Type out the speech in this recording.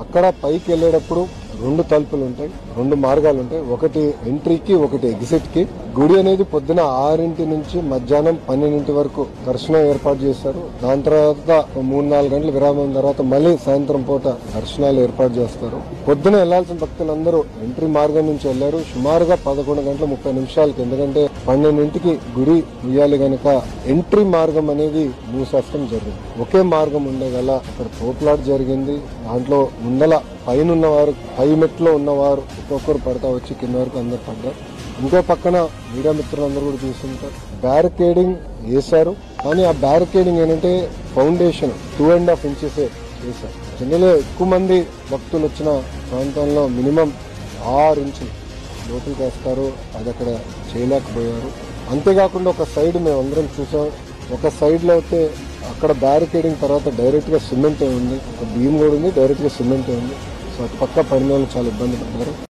అక్కడ పైకి వెళ్ళేటప్పుడు 2 తలుపులు ఉంటాయి, 2 మార్గాలు ఉంటాయి. ఒకటి ఎంట్రీకి, ఒకటి ఎగ్జిట్ కి. గుడి అనేది పొద్దున 6 నుంచి మధ్యాహ్నం 12 వరకు దర్శనం ఏర్పాటు చేస్తారు. దాని తర్వాత 3-4 గంటల విరామం తర్వాత మళ్ళీ సాయంత్రం పూట దర్శనాలు ఏర్పాటు చేస్తారు. పొద్దున వెళ్లాల్సిన భక్తులందరూ ఎంట్రీ మార్గం నుంచి వెళ్లారు. సుమారుగా 11:30 ఎందుకంటే 12కి గుడి ఉయ్యాలి గనక ఎంట్రీ మార్గం అనేది మూసేస్తాం జరిగింది. ఒకే మార్గం ఉండగల అక్కడ తోపులాట జరిగింది. దాంట్లో ముందల పైన ఉన్నవారు, పై మెట్లో ఉన్నవారు ఒక్కొక్కరు పడతా వచ్చి కింద వరకు అందరు పడ్డారు. ఇంకో పక్కన మీడియా మిత్రులందరూ కూడా చూస్తుంటారు, బ్యారికేడింగ్ వేశారు. కానీ ఆ బ్యారికేడింగ్ ఏంటంటే ఫౌండేషన్ 2.5 ఇంచెస్ చేశారు. జనరల్గా ఎక్కువ మంది భక్తులు వచ్చిన ప్రాంతంలో మినిమం 6 ఇంచులు లోపలికి వేస్తారు. అది అక్కడ చేయలేకపోయారు. అంతేకాకుండా ఒక సైడ్ మేము అందరం చూసాం. ఒక సైడ్ లో అయితే అక్కడ బ్యారికేడింగ్ తర్వాత డైరెక్ట్ గా సిమెంట్ ఉంది, ఒక బీమ్ కూడా ఉంది, డైరెక్ట్ గా సిమెంట్ ఉంది. సో అటు పక్క పడిన వాళ్ళు చాలా ఇబ్బంది పడ్డారు.